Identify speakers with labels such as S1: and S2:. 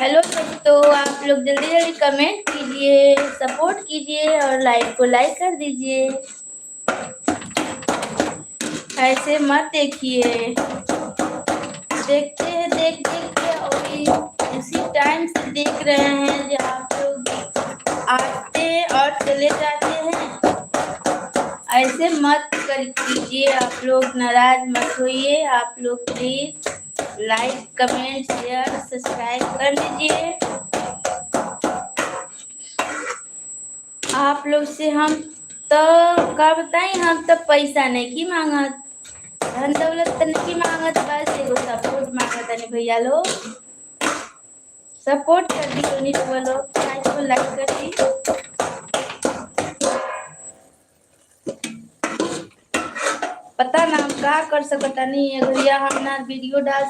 S1: Hello दोस्तों, आप लोग जल्दी जल्दी कमेंट कीजिए, सपोर्ट कीजिए और लाइक को लाइक कर दीजिए। ऐसे मत देखिए, देखते हैं देख देख के और इसी टाइम से देख रहे हैं जो आप लोग आते और चले जाते हैं। ऐसे मत कर कीजिए, आप लोग नाराज मत होइए। आप लोग please like comment share subscribe कर लीजिए। आप लोग से हम तो का बताई, हम तो पैसा नहीं की मांगत, धन दौलत तो नहीं की मांगत, बस एगो सपोर्ट मांगत है भैया लोग। सपोर्ट कर दी नहीं तो बोलो, लाइक कर दी। पता ना हम क्या कर सकता नहीं है भैया, हम ना वीडियो डाल